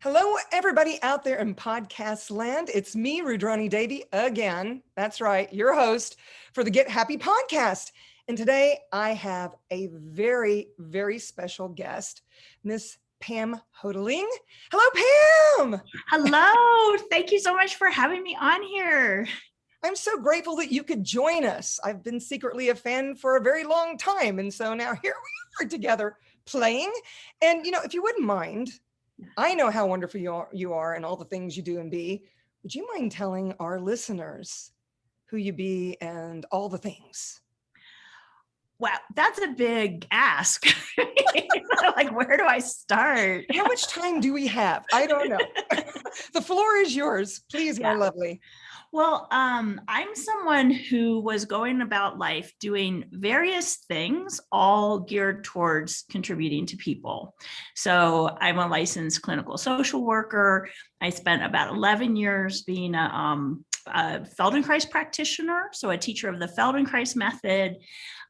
Hello, everybody out there in podcast land. It's me, Rudrani Devi, again. That's right, your host for the Get Happy podcast. And today I have a very, very special guest, Miss Pam Houghteling. Hello, Pam. Hello. Thank you so much for having me on here. I'm so grateful that you could join us. I've been secretly a fan for a very long time. And so now here we are together playing. And, if you wouldn't mind, I know how wonderful you are and all the things you do and be. Would you mind telling our listeners who you be and all the things? Wow, that's a big ask. Like, where do I start? How much time do we have? I don't know. The floor is yours. Please, my lovely. Well, I'm someone who was going about life doing various things, all geared towards contributing to people. So I'm a licensed clinical social worker. I spent about 11 years being a Feldenkrais practitioner, so a teacher of the Feldenkrais method.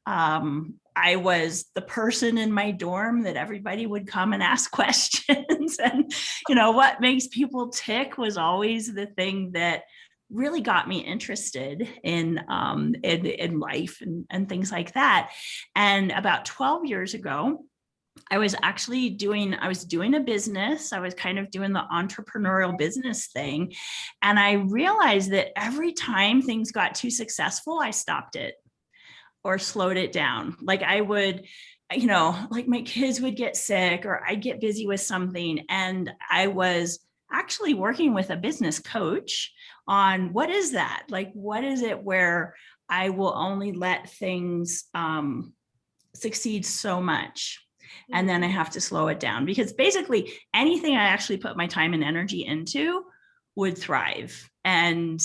I was the person in my dorm that everybody would come and ask questions. And, what makes people tick was always the thing that really got me interested in life and things like that. And about 12 years ago, I was doing a business. I was kind of doing the entrepreneurial business thing. And I realized that every time things got too successful, I stopped it or slowed it down. Like I would, like my kids would get sick or I'd get busy with something. And I was actually working with a business coach on what is that? Like, what is it where I will only let things succeed so much? And then I have to slow it down, because basically anything I actually put my time and energy into would thrive. And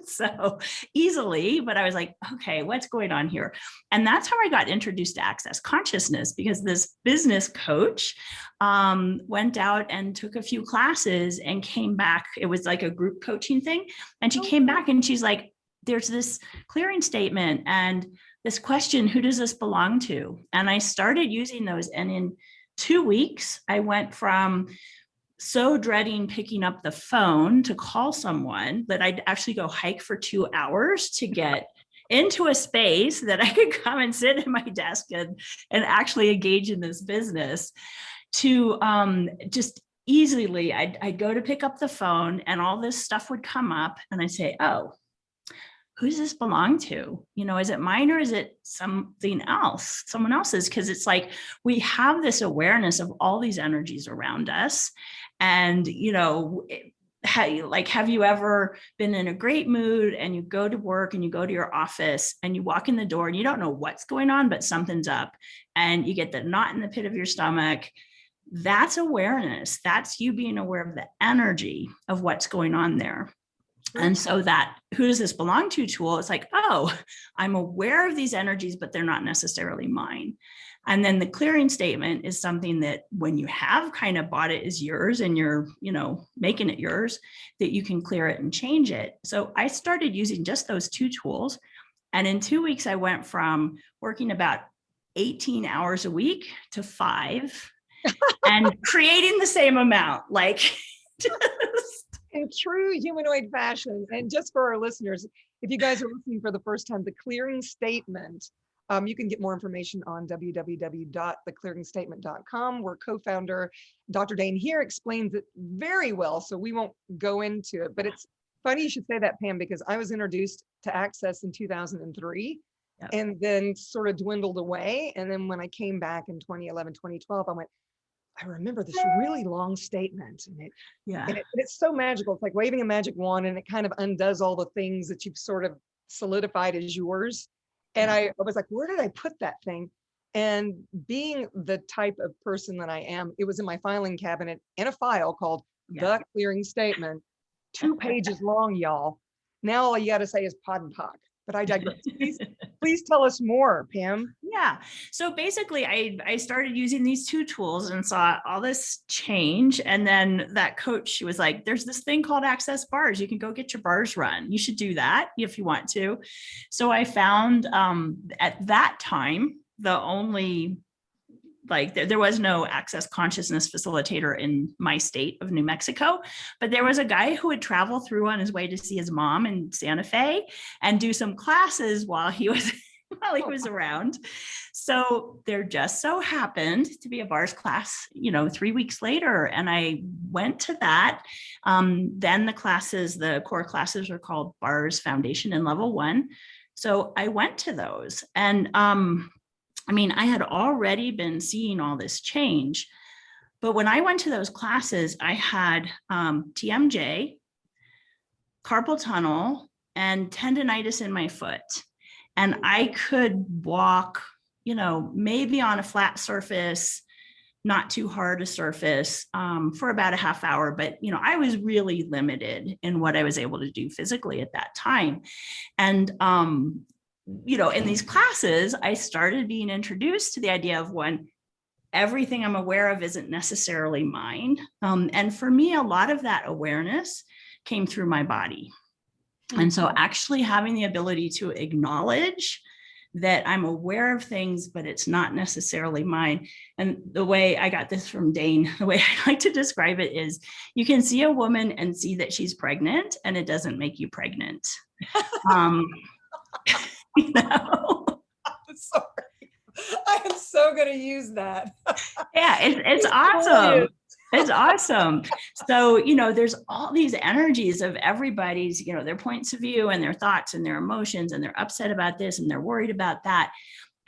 so easily, but I was like, okay, what's going on here? And that's how I got introduced to Access Consciousness, because this business coach went out and took a few classes and came back. It was like a group coaching thing. And she came back and she's like, there's this clearing statement and this question, who does this belong to? And I started using those. And in 2 weeks, I went from so dreading picking up the phone to call someone that I'd actually go hike for 2 hours to get into a space that I could come and sit at my desk and actually engage in this business, to just easily, I'd go to pick up the phone and all this stuff would come up and I'd say, oh, who does this belong to? Is it mine or is it something else, someone else's? Because it's like we have this awareness of all these energies around us. And, have you ever been in a great mood and you go to work and you go to your office and you walk in the door and you don't know what's going on, but something's up and you get the knot in the pit of your stomach? That's awareness. That's you being aware of the energy of what's going on there. And so that who does this belong to tool, it's like, oh, I'm aware of these energies, but they're not necessarily mine. And then the clearing statement is something that when you have kind of bought it as yours and you're, making it yours, that you can clear it and change it. So I started using just those two tools. And in 2 weeks, I went from working about 18 hours a week to 5 and creating the same amount, like in true humanoid fashion. And just for our listeners, if you guys are listening for the first time, the clearing statement, you can get more information on www.theclearingstatement.com, where co-founder Dr. Dane here explains it very well, so we won't go into it. But it's funny you should say that, Pam, because I was introduced to Access in 2003 and then sort of dwindled away. And then when I came back in 2011, 2012, I went, I remember this really long statement, and it's so magical. It's like waving a magic wand, and it kind of undoes all the things that you've sort of solidified as yours. And I was like, where did I put that thing? And being the type of person that I am, it was in my filing cabinet in a file called The Clearing Statement, 2 pages long, y'all. Now all you got to say is pod and pock. But I digress. Please tell us more, Pam. Yeah. So basically, I started using these 2 tools and saw all this change. And then that coach, she was like, there's this thing called Access Bars. You can go get your bars run. You should do that if you want to. So I found at that time, the only like there was no access consciousness facilitator in my state of New Mexico, but there was a guy who would travel through on his way to see his mom in Santa Fe and do some classes while he was around. So there just so happened to be a bars class, 3 weeks later, and I went to that. Then the core classes were called Bars Foundation and Level 1. So I went to those, and I had already been seeing all this change, but when I went to those classes, I had TMJ, carpal tunnel, and tendonitis in my foot. And I could walk, maybe on a flat surface, not too hard a surface, for about a half hour. But, I was really limited in what I was able to do physically at that time. And, in these classes, I started being introduced to the idea of everything I'm aware of isn't necessarily mine. And for me, a lot of that awareness came through my body. And so actually having the ability to acknowledge that I'm aware of things, but it's not necessarily mine. And the way I got this from Dane, the way I like to describe it is you can see a woman and see that she's pregnant, and it doesn't make you pregnant. Sorry. I am so going to use that. Yeah, it's awesome. It's awesome. So, there's all these energies of everybody's, their points of view and their thoughts and their emotions, and they're upset about this and they're worried about that.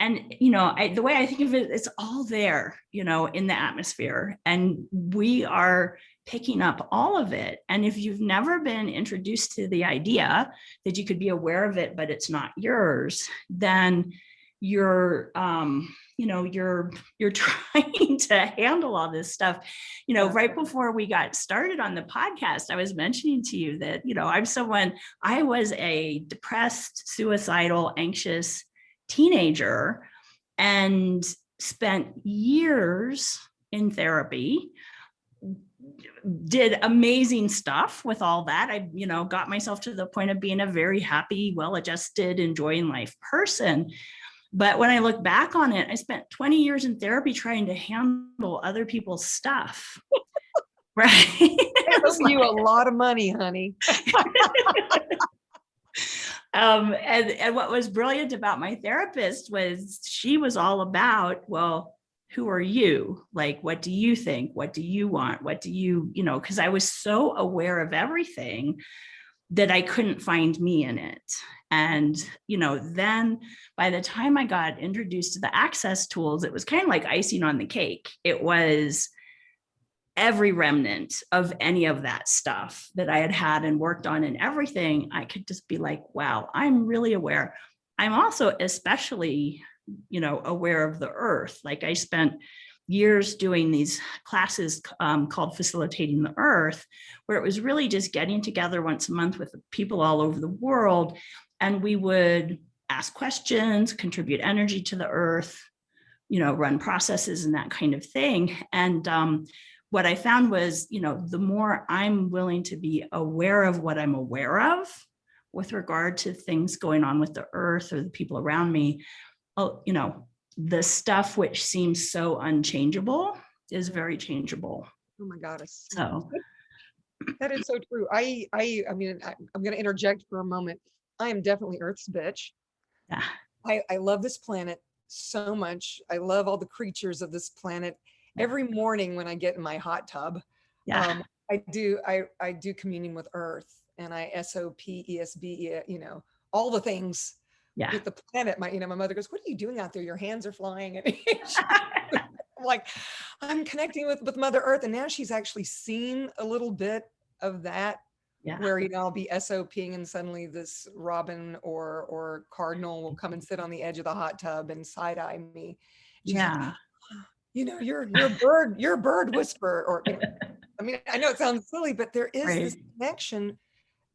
And, the way I think of it, it's all there, in the atmosphere, and we are picking up all of it. And if you've never been introduced to the idea that you could be aware of it, but it's not yours, then you're trying to handle all this stuff. Right before we got started on the podcast, I was mentioning to you that, I was a depressed, suicidal, anxious teenager and spent years in therapy, did amazing stuff with all that. I, got myself to the point of being a very happy, well-adjusted, enjoying life person. But when I look back on it, I spent 20 years in therapy trying to handle other people's stuff. Right? I owe you a lot of money, honey. And what was brilliant about my therapist was she was all about, well, who are you? Like, what do you think? What do you want? What do you, because I was so aware of everything that I couldn't find me in it. And, then by the time I got introduced to the access tools, it was kind of like icing on the cake. It was every remnant of any of that stuff that I had and worked on and everything. I could just be like, wow, I'm really aware. I'm also especially, aware of the earth. Like I spent years doing these classes called Facilitating the Earth, where it was really just getting together once a month with people all over the world. And we would ask questions, contribute energy to the earth, run processes and that kind of thing. And what I found was, the more I'm willing to be aware of what I'm aware of with regard to things going on with the earth or the people around me, the stuff which seems so unchangeable is very changeable. Oh my God. So that is so true. I'm going to interject for a moment. I am definitely Earth's bitch. Yeah. I love this planet so much. I love all the creatures of this planet. Every morning when I get in my hot tub, I do communion with Earth, and I SOP, ESB, all the things with the planet. My mother goes, "What are you doing out there? Your hands are flying." And I'm like, I'm connecting with Mother Earth. And now she's actually seen a little bit of that. Yeah. Where, I'll be SOPing and suddenly this robin or cardinal will come and sit on the edge of the hot tub and side eye me. She's like, you're a bird whisperer. Or, I know it sounds silly, but there is this connection,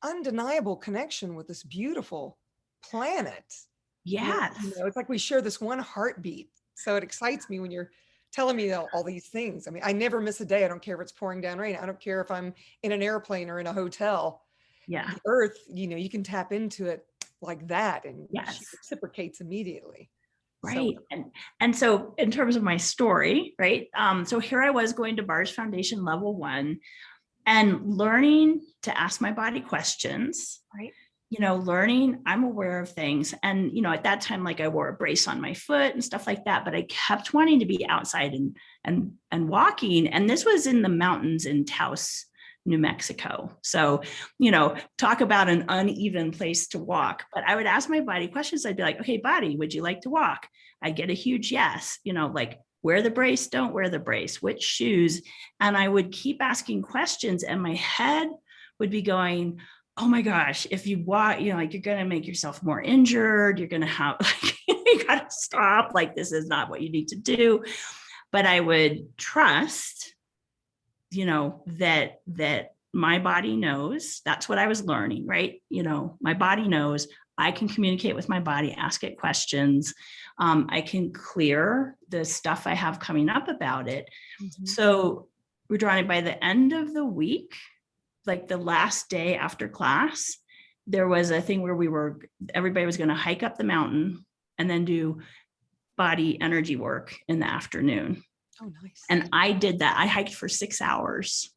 undeniable connection with this beautiful planet. Yes. It's like we share this one heartbeat. So it excites me when you're telling me all these things. I never miss a day. I don't care if it's pouring down rain. I don't care if I'm in an airplane or in a hotel. Yeah. The earth, you can tap into it like that, and she reciprocates immediately. Right. And so in terms of my story, right? So here I was going to Bars Foundation level 1 and learning to ask my body questions, Right. learning I'm aware of things. And, at that time, like I wore a brace on my foot and stuff like that, but I kept wanting to be outside and walking. And this was in the mountains in Taos, New Mexico. So, talk about an uneven place to walk. But I would ask my body questions. I'd be like, okay, body, would you like to walk? I'd get a huge yes, like wear the brace, don't wear the brace, which shoes. And I would keep asking questions and my head would be going, oh my gosh, if you walk, like you're going to make yourself more injured. You're going to have, you got to stop. Like, this is not what you need to do. But I would trust, that my body knows. That's what I was learning, right? My body knows. I can communicate with my body, ask it questions. I can clear the stuff I have coming up about it. Mm-hmm. So we're drawing by the end of the week, like the last day after class, there was a thing where everybody was going to hike up the mountain and then do body energy work in the afternoon. Oh, nice. And I did that. I hiked for 6 hours.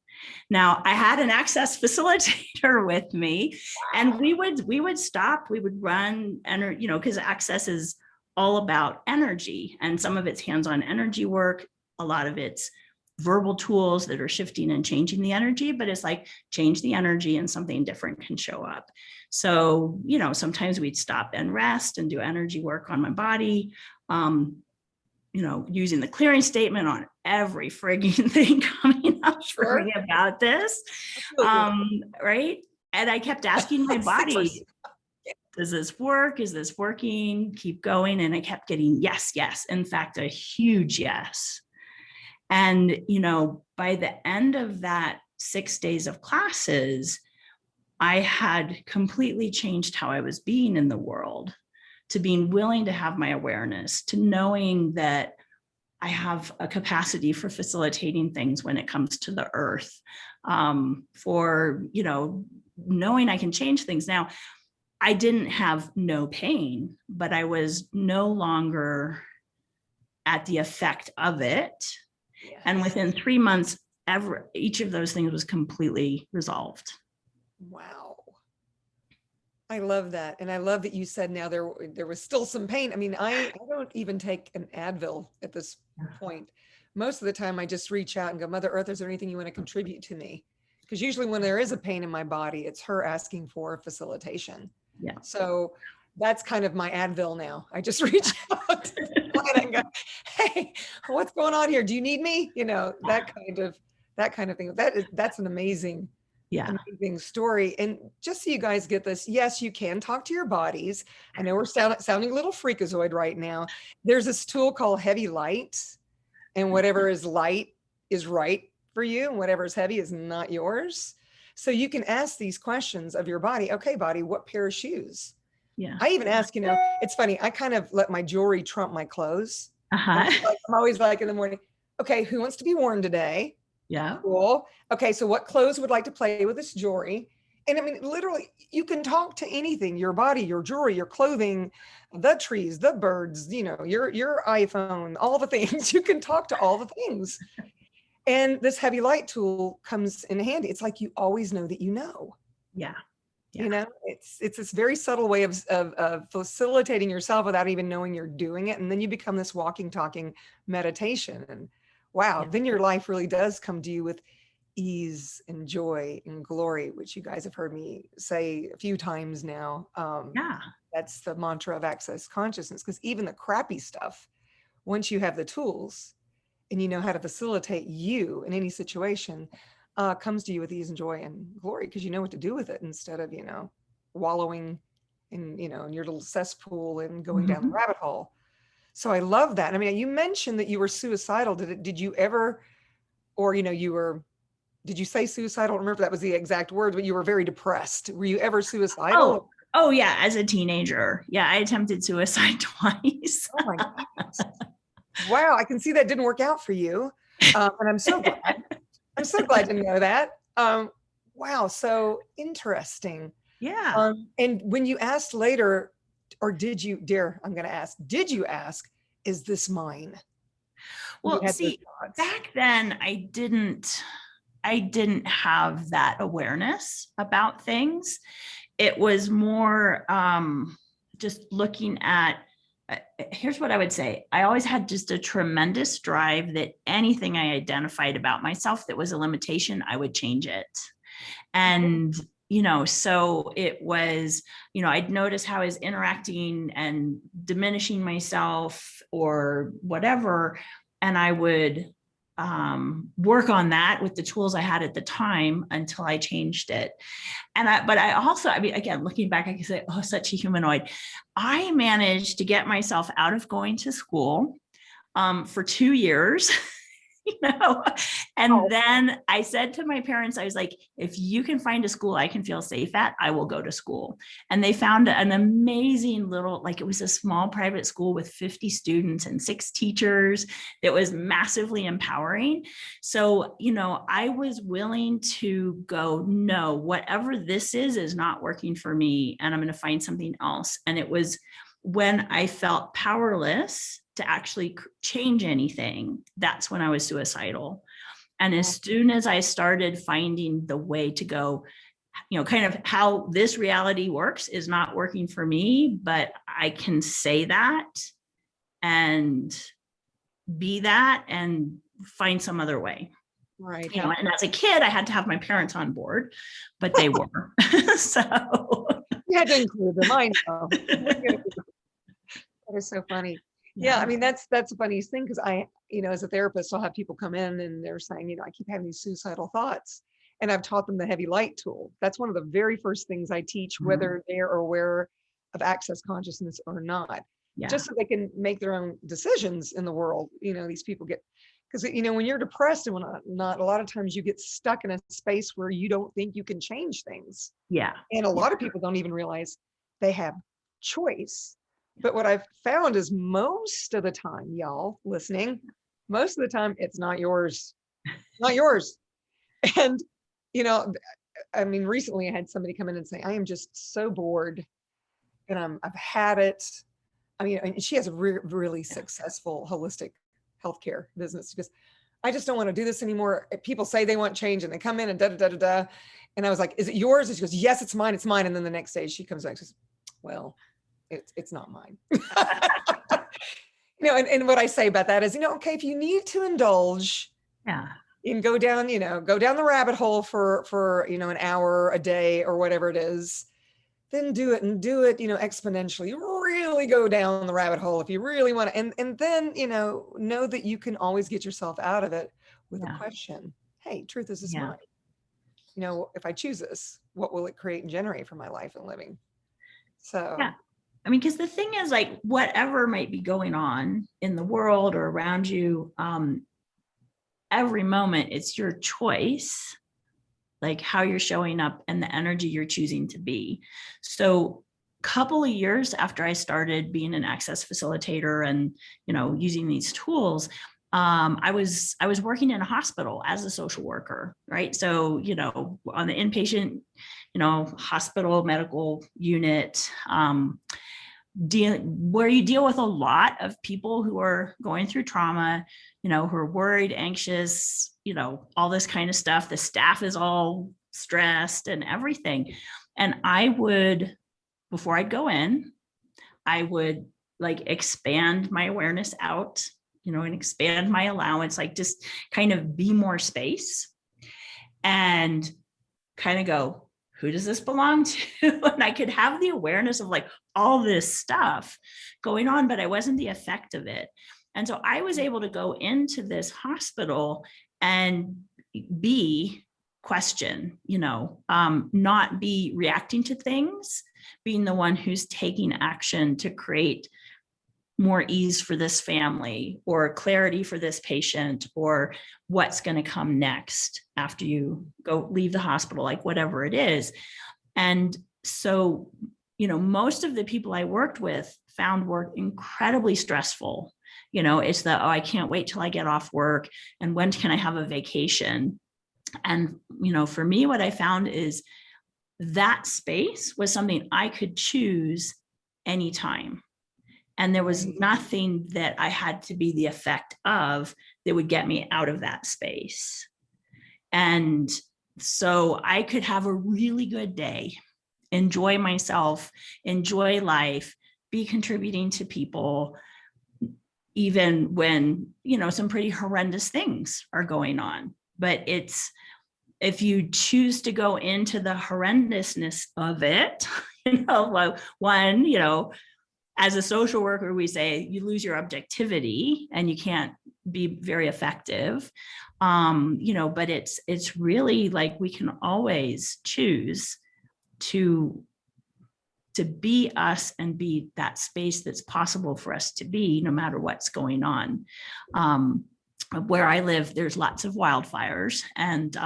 Now I had an access facilitator with me, and we would stop, we would run, and because access is all about energy, and some of it's hands-on energy work, a lot of it's verbal tools that are shifting and changing the energy, but it's like change the energy and something different can show up. So, sometimes we'd stop and rest and do energy work on my body. Using the clearing statement on every frigging thing coming up for me about this. Right. And I kept asking my body, does this work? Is this working? Keep going. And I kept getting yes, yes. In fact, a huge yes. And, by the end of that 6 days of classes, I had completely changed how I was being in the world, to being willing to have my awareness, to knowing that I have a capacity for facilitating things when it comes to the earth, for, knowing I can change things. Now, I didn't have no pain, but I was no longer at the effect of it. Yes. And within 3 months, each of those things was completely resolved. Wow. I love that. And I love that you said now there was still some pain. I mean, I don't even take an Advil at this point. Most of the time I just reach out and go, Mother Earth, is there anything you want to contribute to me? Because usually when there is a pain in my body, it's her asking for facilitation. Yeah. So that's kind of my Advil now. I just reach out and go, hey, what's going on here? Do you need me? That kind of thing. That's an amazing story. And just so you guys get this, yes, you can talk to your bodies. I know we're sounding a little freakazoid right now. There's this tool called heavy light, and whatever is light is right for you, and whatever is heavy is not yours. So you can ask these questions of your body. Okay, body, what pair of shoes? Yeah. I even ask, it's funny. I kind of let my jewelry trump my clothes. I'm always like in the morning, okay, who wants to be warm today? Yeah. Cool. Okay. So what clothes would like to play with this jewelry? And I mean, literally, you can talk to anything, your body, your jewelry, your clothing, the trees, the birds, your iPhone, all the things. You can talk to all the things. And this heavy light tool comes in handy. It's like you always know that you know. Yeah. Yeah. It's this very subtle way of facilitating yourself without even knowing you're doing it. And then you become this walking, talking meditation. And wow, then your life really does come to you with ease and joy and glory, which you guys have heard me say a few times now. That's the mantra of access consciousness, because even the crappy stuff, once you have the tools and you know how to facilitate you in any situation, comes to you with ease and joy and glory, because you know what to do with it instead of, wallowing in, in your little cesspool and going down the rabbit hole. So I love that. I mean, you mentioned that you were suicidal. Did you ever, or, did you say suicidal? I don't remember if that was the exact word, but you were very depressed. Were you ever suicidal? Oh yeah. As a teenager. Yeah. I attempted suicide twice. Oh my goodness. Wow. I can see that didn't work out for you. And I'm so glad. I'm so glad to know that. Wow. So interesting. Yeah. And when you asked later, Or did you, dear, I'm going to ask, did you ask, is this mine? You Well, had those see, thoughts. back then I didn't have that awareness about things. It was more just looking at, here's what I would say. I always had just a tremendous drive that anything I identified about myself that was a limitation, I would change it. And, so it was, I'd notice how I was interacting and diminishing myself or whatever. And I would work on that with the tools I had at the time until I changed it. But I also, again, looking back, I can say, oh, such a humanoid. I managed to get myself out of going to school for 2 years. And then I said to my parents, I was like, if you can find a school I can feel safe at, I will go to school. And they found an amazing little, it was a small private school with 50 students and 6 teachers. It was massively empowering. So, I was willing to go, no, whatever this is not working for me, and I'm going to find something else. And it was when I felt powerless to actually change anything, that's when I was suicidal. And as soon as I started finding the way to go, kind of how this reality works is not working for me, but I can say that and be that and find some other way. Right. And as a kid, I had to have my parents on board, but they were. So you had to include them. I know. That is so funny. Yeah, I mean, that's the funniest thing, because I, as a therapist, I'll have people come in and they're saying, I keep having these suicidal thoughts, and I've taught them the heavy light tool. That's one of the very first things I teach, whether they're aware of access consciousness or not, just so they can make their own decisions in the world. These people get, because, when you're depressed and not, a lot of times you get stuck in a space where you don't think you can change things. Yeah. And a lot of people don't even realize they have choice. But what I've found is most of the time, y'all listening, most of the time it's not yours, not yours. And, recently I had somebody come in and say, I am just so bored and I've had it. And she has a really successful holistic healthcare business, because I just don't want to do this anymore. People say they want change and they come in and da, da, da, da, da. And I was like, is it yours? And she goes, yes, it's mine. It's mine. And then the next day she comes back and says, well, it's not mine. And what I say about that is, okay, if you need to indulge, and go down the rabbit hole for an hour a day or whatever it is, then do it, and do it, exponentially. Really go down the rabbit hole if you really want to, and then know that you can always get yourself out of it with a question. Hey, truth, is this mine? If I choose this, what will it create and generate for my life and living? So because the thing is, whatever might be going on in the world or around you, every moment it's your choice, how you're showing up and the energy you're choosing to be. So a couple of years after I started being an access facilitator and, using these tools, I was working in a hospital as a social worker, right? So, on the inpatient, hospital medical unit, where you deal with a lot of people who are going through trauma, who are worried, anxious, all this kind of stuff. The staff is all stressed and everything. And I would, before I'd go in, I would expand my awareness out, and expand my allowance, just kind of be more space and kind of go, who does this belong to? And I could have the awareness of all this stuff going on, but I wasn't the effect of it. And so I was able to go into this hospital and question, not be reacting to things, being the one who's taking action to create more ease for this family or clarity for this patient, or what's going to come next after you leave the hospital, whatever it is. And so, most of the people I worked with found work incredibly stressful. It's I can't wait till I get off work, and when can I have a vacation? And, for me, what I found is that space was something I could choose anytime. And there was nothing that I had to be the effect of that would get me out of that space. And so I could have a really good day, enjoy myself, enjoy life, be contributing to people, even when, you know, some pretty horrendous things are going on. But it's, if you choose to go into the horrendousness of it, you know, one, you know, as a social worker, we say you lose your objectivity and you can't be very effective. You know, but it's really like we can always choose to be us and be that space that's possible for us to be, no matter what's going on. Where I live, there's lots of wildfires. And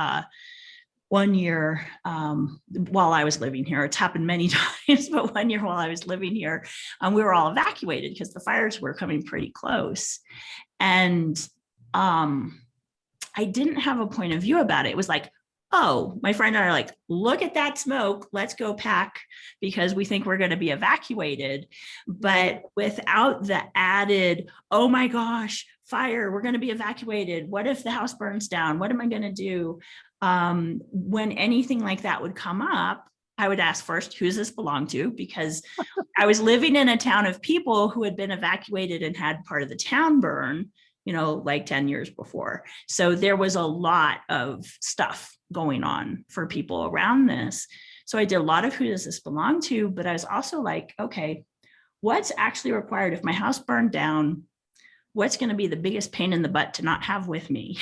one year, while I was living here, it's happened many times, but one year while I was living here, we were all evacuated because the fires were coming pretty close. And I didn't have a point of view about it. It was like, oh, my friend and I are like, look at that smoke, let's go pack because we think we're going to be evacuated. But without the added, oh my gosh, fire, we're going to be evacuated. What if the house burns down? What am I going to do? When anything like that would come up, I would ask first, who does this belong to? Because I was living in a town of people who had been evacuated and had part of the town burn, you know, like 10 years before. So there was a lot of stuff going on for people around this. So I did a lot of who does this belong to, but I was also like, okay, what's actually required if my house burned down? What's going to be the biggest pain in the butt to not have with me?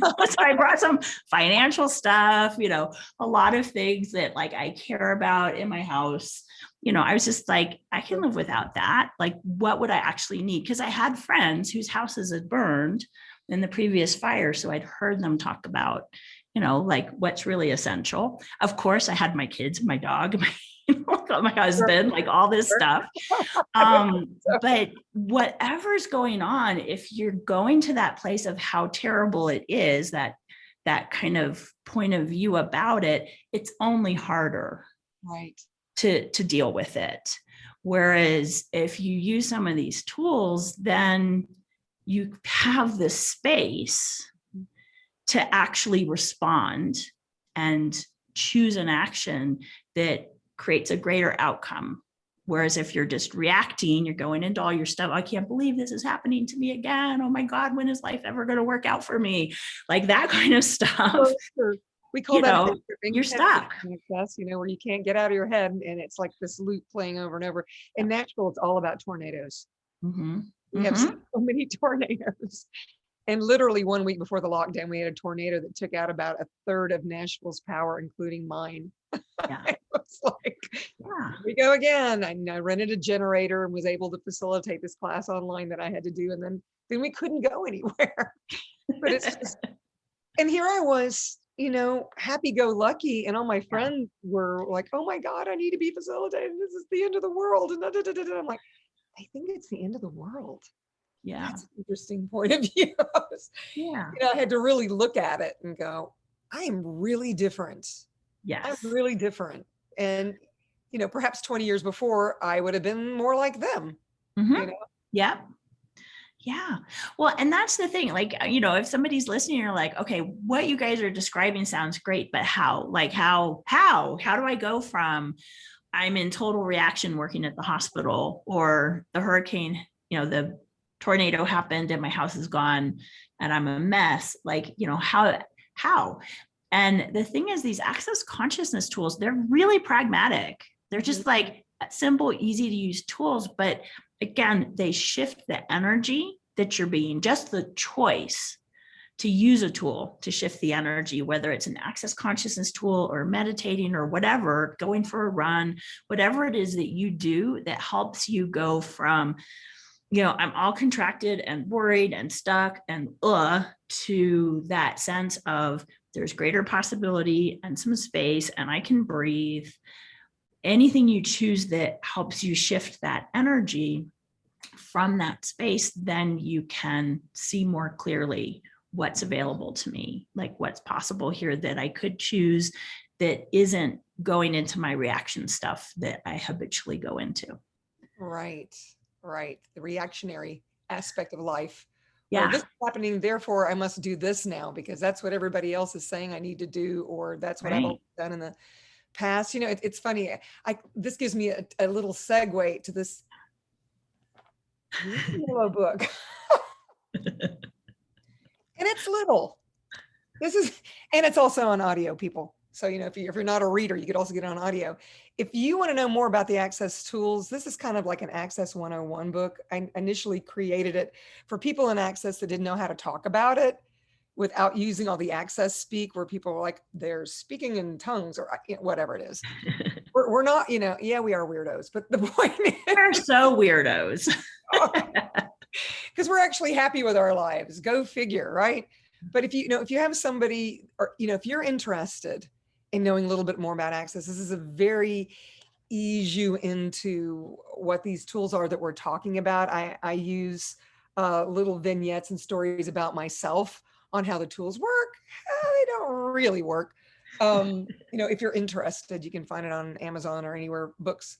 So I brought some financial stuff, you know, a lot of things that like I care about in my house. You know, I was just like, I can live without that. Like, what would I actually need? Because I had friends whose houses had burned in the previous fire. So I'd heard them talk about, you know, like what's really essential. Of course, I had my kids, my dog, my husband, like all this stuff. But whatever's going on, if you're going to that place of how terrible it is, that kind of point of view about it, it's only harder. Right. To deal with it. Whereas if you use some of these tools, then you have the space to actually respond and choose an action that creates a greater outcome. Whereas if you're just reacting, you're going into all your stuff. I can't believe this is happening to me again. Oh my God, when is life ever going to work out for me? Like that kind of stuff. Sure. We call You that know, you're stuck. You know, where you can't get out of your head and it's like this loop playing over and over. In Nashville, it's all about tornadoes. Mm-hmm. We have so many tornadoes. And literally 1 week before the lockdown, we had a tornado that took out about a third of Nashville's power, including mine. Yeah. It was like, yeah, here we go again. I rented a generator and was able to facilitate this class online that I had to do. And then we couldn't go anywhere. But it's just, and here I was, you know, happy-go-lucky, and all my friends were like, "Oh my God, I need to be facilitated. This is the end of the world." And I'm like, I think it's the end of the world. Yeah, that's an interesting point of view. Yeah, you know, I had to really look at it and go, I am really different. Yes, I'm really different, and you know, perhaps 20 years before, I would have been more like them. You know? Yeah. Yeah. Well, and that's the thing, like, you know, if somebody's listening, you're like, okay, what you guys are describing sounds great, but how do I go from I'm in total reaction working at the hospital, or the hurricane, you know, the tornado happened and my house is gone and I'm a mess. Like, you know, how, and the thing is, these access consciousness tools, they're really pragmatic. They're just like simple, easy to use tools, but again, they shift the energy that you're being, just the choice to use a tool to shift the energy, whether it's an access consciousness tool or meditating or whatever, going for a run, whatever it is that you do that helps you go from, you know, I'm all contracted and worried and stuck and to that sense of there's greater possibility and some space and I can breathe. Anything you choose that helps you shift that energy from that space, then you can see more clearly what's available to me, like what's possible here that I could choose that isn't going into my reaction stuff that I habitually go into. Right. Right. The reactionary aspect of life. Where Yeah. this is happening, therefore I must do this now because that's what everybody else is saying I need to do, or that's what I've Right. always done in the past. It's funny. This gives me a little segue to this yellow book. And it's little. And it's also on audio, people. So, if you're not a reader, you could also get it on audio. If you want to know more about the Access tools, this is kind of like an Access 101 book. I initially created it for people in Access that didn't know how to talk about it without using all the Access speak, where people are like, they're speaking in tongues or whatever it is. We're not, yeah, we are weirdos, but the point is, We're so weirdos. because we're actually happy with our lives. Go figure, right? But if you have somebody, or if you're interested in knowing a little bit more about Access, this is a very ease you into what these tools are that we're talking about. I use little vignettes and stories about myself on how the tools work. They don't really work. If you're interested, you can find it on Amazon or anywhere books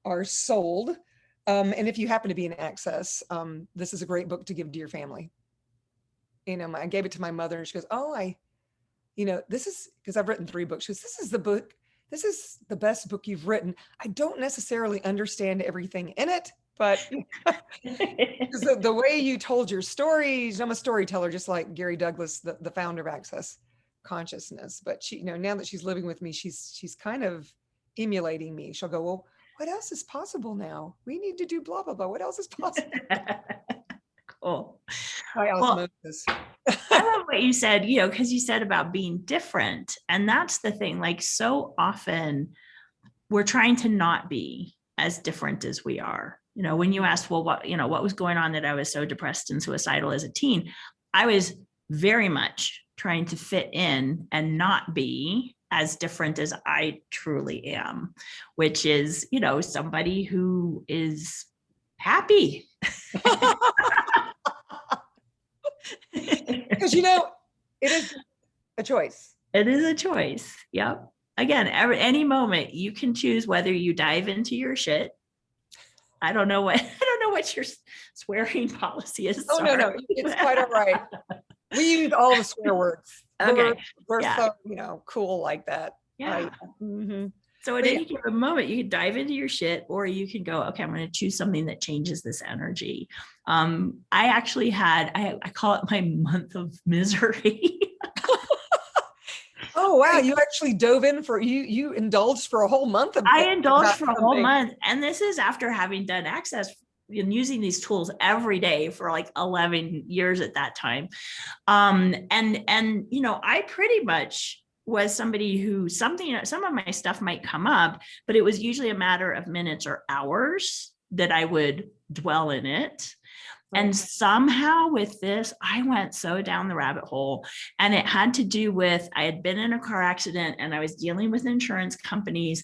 are sold. And if you happen to be in Access, this is a great book to give to your family. I gave it to my mother and she goes, oh, this is, because I've written 3 books. She goes, this is the best book you've written. I don't necessarily understand everything in it, but the way you told your stories, I'm a storyteller, just like Gary Douglas, the founder of Access Consciousness. But she, now that she's living with me, she's kind of emulating me. She'll go, well, what else is possible now? We need to do blah, blah, blah. What else is possible? Cool. By osmosis. I love what you said, because you said about being different. And that's the thing, like so often we're trying to not be as different as we are. When you asked, well, what was going on that I was so depressed and suicidal as a teen, I was very much trying to fit in and not be as different as I truly am, which is, somebody who is happy. Because it is a choice. It is a choice. Yep. Again, any moment you can choose whether you dive into your shit. I don't know what your swearing policy is. Oh, no, it's quite all right. We use all the swear words. Okay. We're so, cool like that. Yeah. Mm-hmm. So at any given moment, you can dive into your shit, or you can go, okay, I'm going to choose something that changes this energy. I actually had, I call it my month of misery. Oh, wow. You actually dove in you indulged for a whole month. I indulged for a whole month. And this is after having done Access and using these tools every day for like 11 years at that time. And I pretty much was somebody who some of my stuff might come up, but it was usually a matter of minutes or hours that I would dwell in it. And somehow with this, I went so down the rabbit hole, and it had to do with, I had been in a car accident and I was dealing with insurance companies,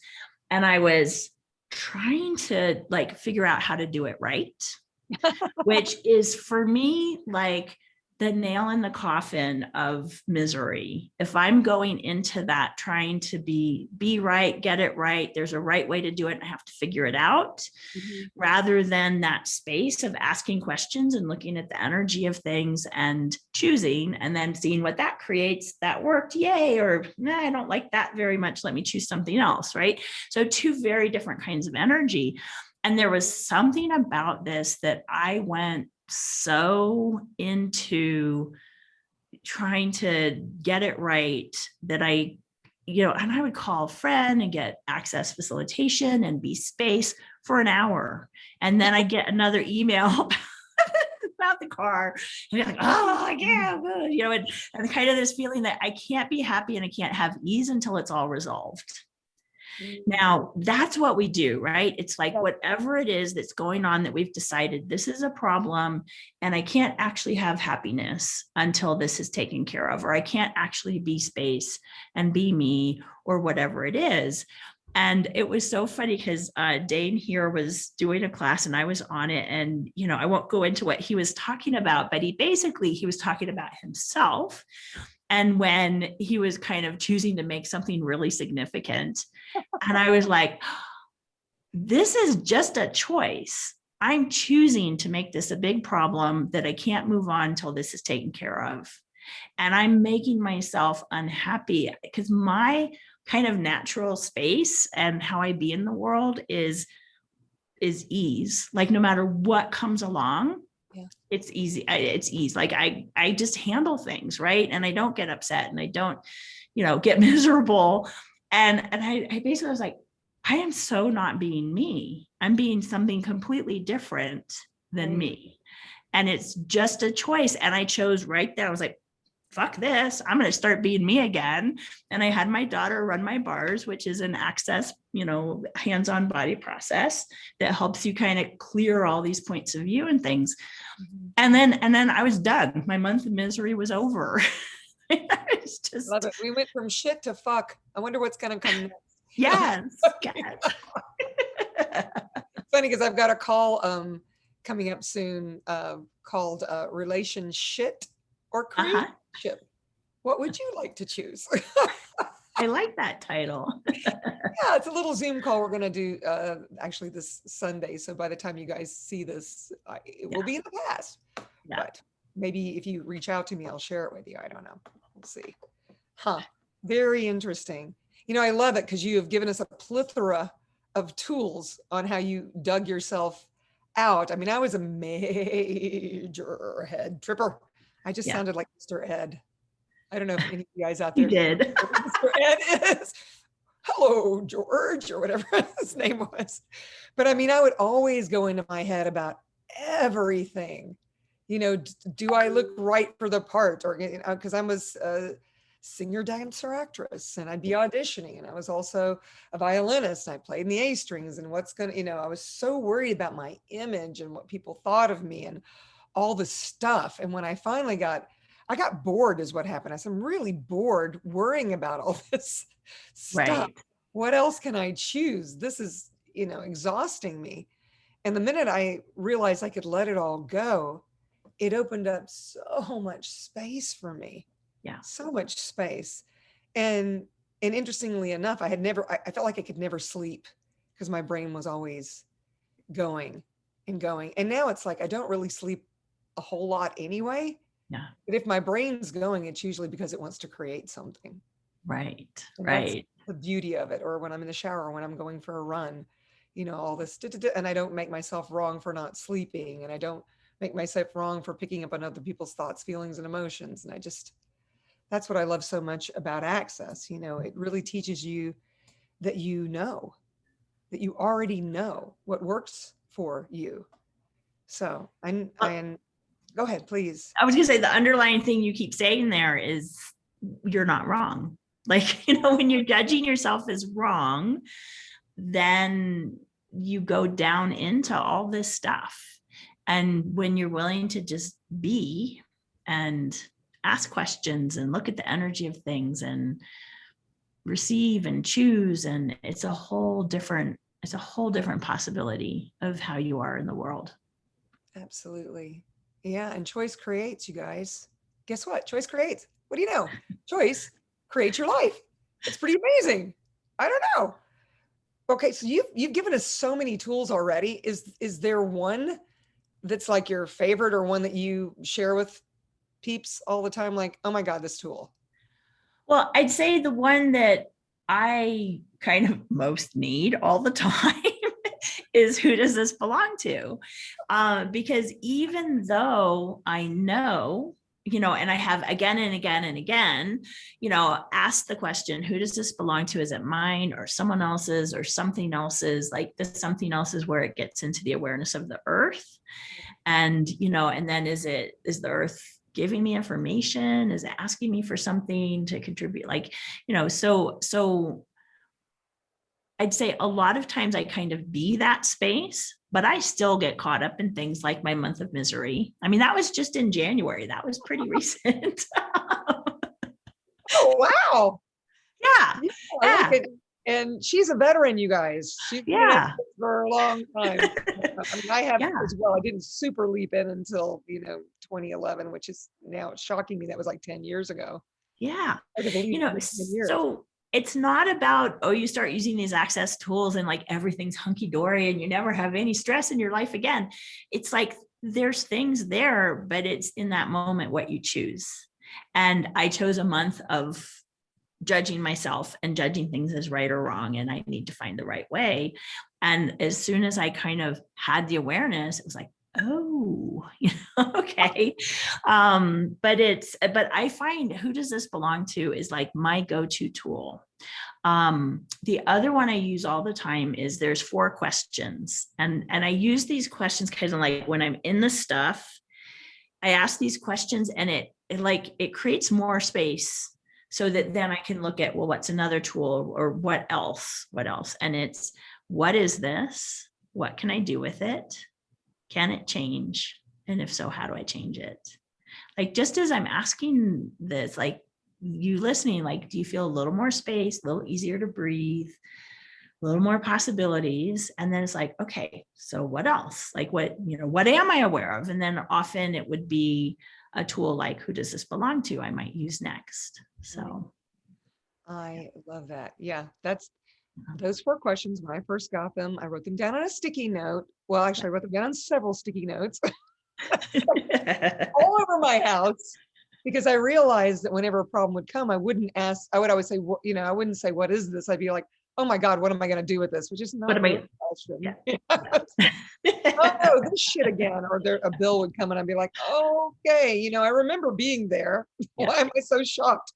and I was trying to figure out how to do it right, which is for me, like the nail in the coffin of misery. If I'm going into that, trying to be right, get it right, there's a right way to do it, and I have to figure it out, rather than that space of asking questions and looking at the energy of things and choosing, and then seeing what that creates. That worked, yay, or nah, I don't like that very much, let me choose something else, right? So 2 very different kinds of energy. And there was something about this that I went so into trying to get it right that I, and I would call a friend and get Access facilitation and be space for an hour. And then I get another email about the car, and be like, oh yeah, good. And kind of this feeling that I can't be happy and I can't have ease until it's all resolved. Now, that's what we do, right? It's like whatever it is that's going on that we've decided this is a problem, and I can't actually have happiness until this is taken care of, or I can't actually be space and be me, or whatever it is. And it was so funny because Dane here was doing a class and I was on it, and I won't go into what he was talking about, but he was talking about himself. And when he was kind of choosing to make something really significant, and I was like, this is just a choice. I'm choosing to make this a big problem that I can't move on until this is taken care of. And I'm making myself unhappy because my kind of natural space and how I be in the world is ease. Like no matter what comes along, Yeah. it's easy. It's ease. Like I just handle things, right? And I don't get upset and I don't, get miserable. And I basically was like, I am so not being me. I'm being something completely different than me. And it's just a choice. And I chose right there. I was like, fuck this. I'm going to start being me again. And I had my daughter run my bars, which is an access, hands-on body process that helps you kind of clear all these points of view and things. Mm-hmm. And then I was done. My month of misery was over. It's just love it. We went from shit to fuck. I wonder what's going to come next. Yes. Funny because I've got a call coming up soon called Relationship or Creationship. What would you like to choose? I like that title. Yeah, it's a little Zoom call we're going to do actually this Sunday. So by the time you guys see this, it will be in the past. Yeah. But maybe if you reach out to me, I'll share it with you. I don't know. We'll see. Very interesting. I love it because you have given us a plethora of tools on how you dug yourself out. I mean, I was a major head tripper. I just sounded like Mr. Ed. I don't know if any of you guys out there you did. Mr. Ed is. Hello, George, or whatever his name was. But I mean, I would always go into my head about everything. Do I look right for the part? Or because I was a singer, dancer, actress, and I'd be auditioning, and I was also a violinist, and I played in the A strings, and I was so worried about my image and what people thought of me and all the stuff. And when I finally I got bored is what happened. I said, I'm really bored worrying about all this stuff. Right. What else can I choose? This is, exhausting me. And the minute I realized I could let it all go, it opened up so much space for me. Yeah. So much space. And interestingly enough, I felt like I could never sleep because my brain was always going and going. And now it's like, I don't really sleep a whole lot anyway. Yeah. But if my brain's going, it's usually because it wants to create something. Right. And right. That's the beauty of it. Or when I'm in the shower, or when I'm going for a run, all this, and I don't make myself wrong for not sleeping. And I don't make myself wrong for picking up on other people's thoughts, feelings, and emotions. And that's what I love so much about Access. It really teaches you that that you already know what works for you. So go ahead, please. I was going to say the underlying thing you keep saying there is you're not wrong. Like, when you're judging yourself as wrong, then you go down into all this stuff. And when you're willing to just be and ask questions and look at the energy of things and receive and choose, and it's a whole different possibility of how you are in the world. Absolutely. Yeah. And choice creates, you guys. Guess what? Choice creates. What do you know? Choice creates your life. It's pretty amazing. I don't know. Okay. So you've given us so many tools already. Is there one that's like your favorite, or one that you share with peeps all the time? Like, oh my God, this tool. Well, I'd say the one that I kind of most need all the time is, who does this belong to? Because even though I know, and I have again and again and again, asked the question, who does this belong to? Is it mine or someone else's or something else's? Like, the something else is where it gets into the awareness of the earth. And, and then is the earth giving me information? Is it asking me for something to contribute? Like, so I'd say a lot of times I kind of be that space, but I still get caught up in things like my month of misery. I mean, that was just in January. That was pretty recent. Oh, wow. Yeah. And she's a veteran, you guys. She's been in for a long time. I mean, I have as well. I didn't super leap in until, 2011, which is now shocking me. That was like 10 years ago. Yeah. So it's not about, oh, you start using these access tools and like everything's hunky dory and you never have any stress in your life again. It's like, there's things there, but it's in that moment what you choose. And I chose a month of judging myself and judging things as right or wrong. And I need to find the right way. And as soon as I kind of had the awareness, it was like, oh, okay. But I find Who Does This Belong To is like my go-to tool. The other one I use all the time is there's 4 questions. And I use these questions kind of like when I'm in the stuff, I ask these questions and it creates more space so that then I can look at, well, what's another tool or what else? And it's, what is this? What can I do with it? Can it change? And if so, how do I change it? Like, just as I'm asking this, like you listening, like, do you feel a little more space, a little easier to breathe, a little more possibilities? And then it's like, okay, so what else? Like what am I aware of? And then often it would be a tool like, who does this belong to? I might use next. So I love that. Yeah, that's those 4 questions. When I first got them, I wrote them down on a sticky note. Well, actually, I wrote them down on several sticky notes all over my house, because I realized that whenever a problem would come, I wouldn't ask. I would always say, I wouldn't say, what is this? I'd be like, oh my God, what am I going to do with this? Which is not a real question. Yeah. Oh no, this shit again. Or a bill would come and I'd be like, okay, I remember being there. Why am I so shocked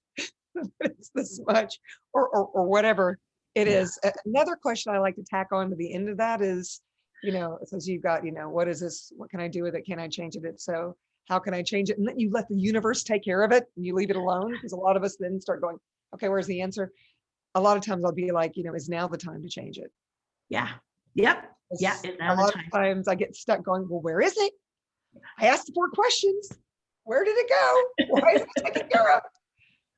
that it's this much? Or whatever it is. Another question I like to tack on to the end of that is, it says you've got, what is this? What can I do with it? Can I change it? If so, how can I change it? And then you let the universe take care of it and you leave it alone, because a lot of us then start going, okay, where's the answer? A lot of times I'll be like, is now the time to change it? Yeah. Yep. Yeah. A lot of times I get stuck going, well, where is it? I asked the 4 questions. Where did it go? Why is it taken care of?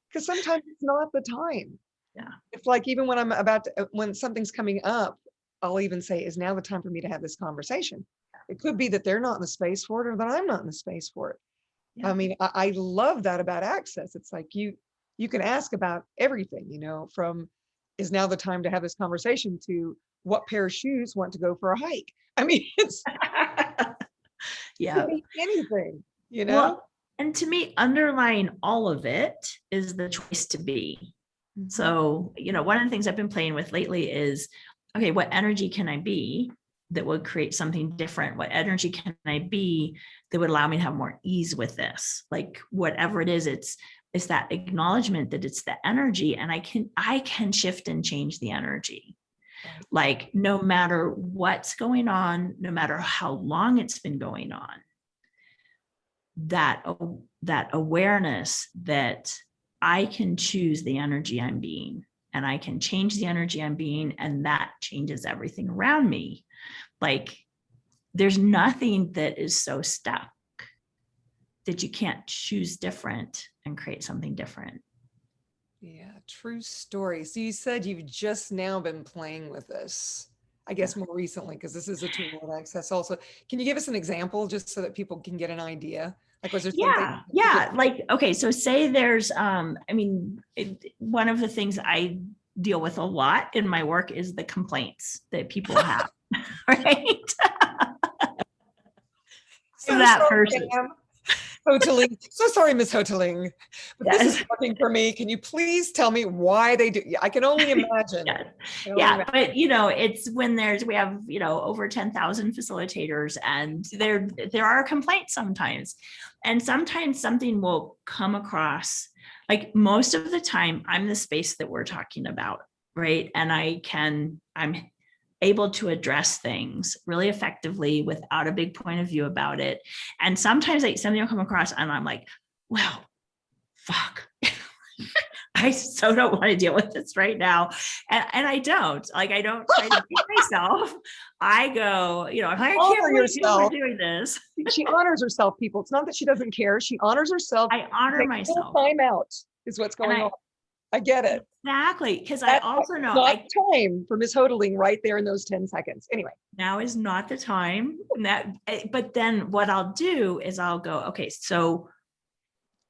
Because sometimes it's not the time. Yeah. It's like, even when when something's coming up, I'll even say, is now the time for me to have this conversation? It could be that they're not in the space for it, or that I'm not in the space for it. Yeah. I mean, I love that about access. It's like you can ask about everything, from is now the time to have this conversation to what pair of shoes want to go for a hike. I mean, it's anything, Well, and to me, underlying all of it is the choice to be. Mm-hmm. So, one of the things I've been playing with lately is, okay, what energy can I be that would create something different? What energy can I be that would allow me to have more ease with this? Like whatever it is, it's that acknowledgement that it's the energy, and I can shift and change the energy. Like no matter what's going on, no matter how long it's been going on, that awareness that I can choose the energy I'm being, and I can change the energy I'm being, and that changes everything around me. Like there's nothing that is so stuck that you can't choose different and create something different. Yeah, true story. So you said you've just now been playing with this, I guess more recently, because this is a tool at Access also. Can you give us an example just so that people can get an idea? Like, was there something? Yeah. Like, okay, so say there's, one of the things I deal with a lot in my work is the complaints that people have, right? So that sorry, person. Pam Houghteling. So sorry, Miss Houghteling, but this is working for me. Can you please tell me why they do? I can only imagine. But it's when we have over 10,000 facilitators, and there are complaints sometimes, and sometimes something will come across. Like most of the time, I'm the space that we're talking about, right? And I'm able to address things really effectively without a big point of view about it. And sometimes something will come across and I'm like, well, fuck. I so don't want to deal with this right now. And I don't try to beat myself. I go, I can't believe you're doing this. She honors herself, people. It's not that she doesn't care. She honors herself. I honor myself. Time out is what's going on. I get it. Exactly. Because I also know not time for Miss Houghteling right there in those 10 seconds. Anyway. Now is not the time. But then what I'll do is I'll go, okay, so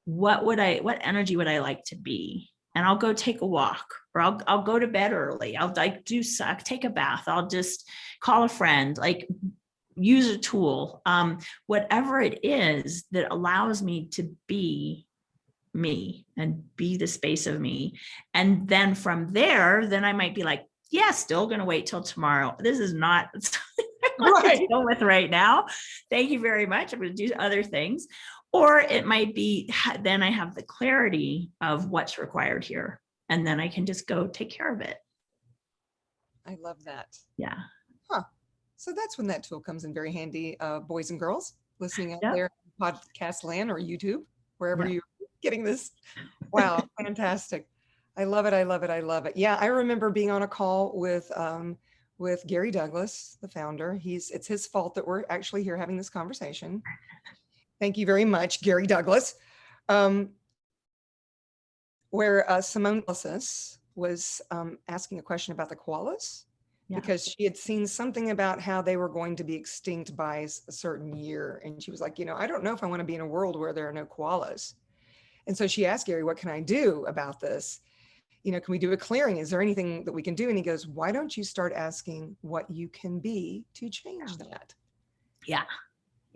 what energy would I like to be? and I'll go take a walk, or I'll go to bed early. I'll like take a bath. I'll just call a friend, like use a tool, whatever it is that allows me to be me and be the space of me. And then from there, then I might be like, yeah, still going to wait till tomorrow. This is not something I want to deal with right now. Thank you very much. I'm going to do other things. Or it might be, then I have the clarity of what's required here. And then I can just go take care of it. I love that. Yeah. Huh. So that's when that tool comes in very handy, boys and girls listening out Yep. there, podcast land or YouTube, wherever Yep. you're getting this. Wow, fantastic. I love it. I love it. I love it. Yeah, I remember being on a call with Gary Douglas, the founder. It's his fault that we're actually here having this conversation. Thank you very much, Gary Douglas. Where Simone was asking a question about the koalas. Yeah. Because she had seen something about how they were going to be extinct by a certain year. And she was like, I don't know if I want to be in a world where there are no koalas. And so she asked Gary, what can I do about this? Can we do a clearing? Is there anything that we can do? And he goes, why don't you start asking what you can be to change that? Yeah.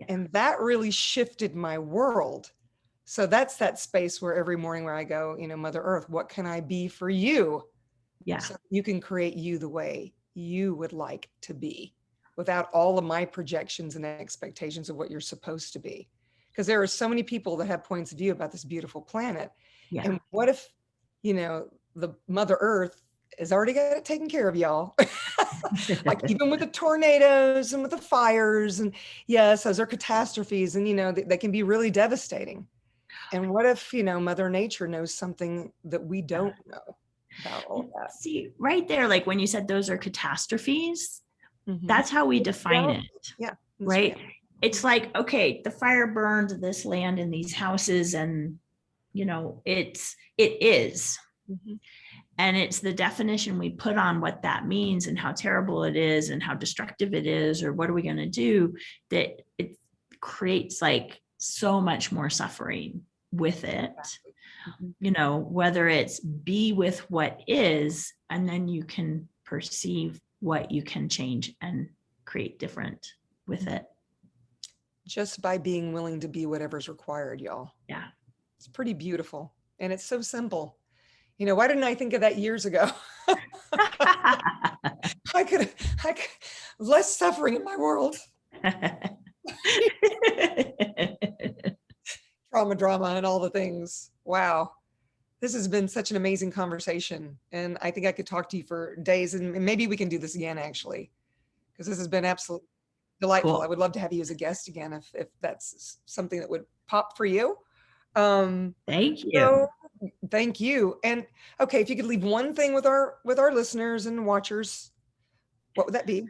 And that really shifted my world. So that's that space where every morning where I go, Mother Earth, what can I be for you? Yeah. So you can create you the way you would like to be without all of my projections and expectations of what you're supposed to be. Because there are so many people that have points of view about this beautiful planet. Yeah. And what if, the Mother Earth has already got it taken care of, y'all. Like even with the tornadoes and with the fires, and yes, those are catastrophes, and they can be really devastating. And what if Mother Nature knows something that we don't know about all that? See, right there, like when you said those are catastrophes, that's how we define it. Yeah. Right. It's like, okay, the fire burned this land and these houses, and it is. And it's the definition we put on what that means and how terrible it is and how destructive it is, or what are we going to do, that it creates like so much more suffering with it. Whether it's be with what is, and then you can perceive what you can change and create different with it. Just by being willing to be whatever's required, y'all. Yeah. It's pretty beautiful. And it's so simple. Why didn't I think of that years ago? I could less suffering in my world. Drama and all the things. Wow. This has been such an amazing conversation. And I think I could talk to you for days, and maybe we can do this again, actually, because this has been absolutely delightful. Cool. I would love to have you as a guest again if that's something that would pop for you. Thank you. So, thank you. And okay, if you could leave one thing with our listeners and watchers, what would that be?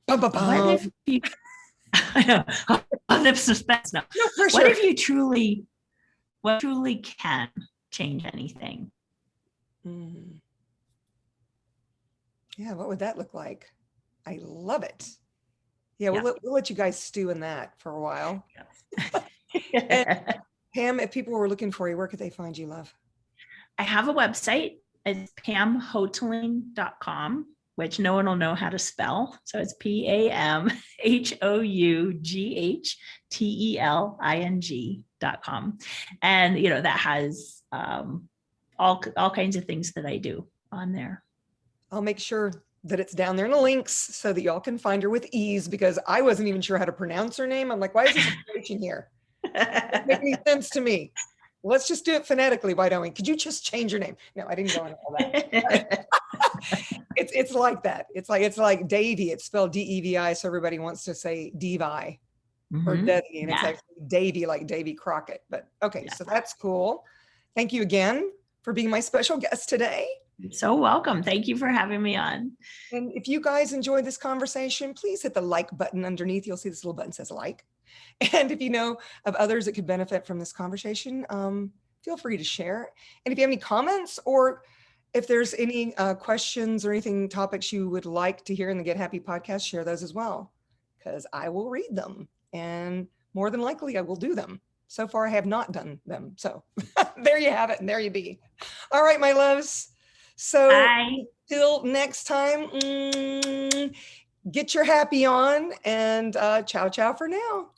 Bum, bum, bum. What if you on the suspense now. No pressure. What if you truly can change anything? Yeah, what would that look like? I love it. Yeah, Yeah. We'll let you guys stew in that for a while. And Pam, if people were looking for you, where could they find you, love? I have a website. It's pamhoughteling.com, which no one will know how to spell. So it's PamHoughteling.com. And, that has all kinds of things that I do on there. I'll make sure that it's down there in the links so that y'all can find her with ease, because I wasn't even sure how to pronounce her name. I'm like, why is this information here? It doesn't make any sense to me. Let's just do it phonetically. Why don't we? Could you just change your name? No, I didn't go into all that. It's like that. It's like Devi. It's spelled Devi. So everybody wants to say Devi or Devi, and it's actually Davy, like Davy Crockett. But okay, so that's cool. Thank you again for being my special guest today. You're so welcome. Thank you for having me on. And if you guys enjoyed this conversation, please hit the like button underneath. You'll see this little button says like. And if you know of others that could benefit from this conversation, feel free to share. And if you have any comments, or if there's any questions or anything, topics you would like to hear in the Get Happy podcast, share those as well, because I will read them, and more than likely I will do them. so far I have not done them. So there you have it. And there you be. All right, my loves. So Bye. till next time, get your happy on, and ciao, ciao for now.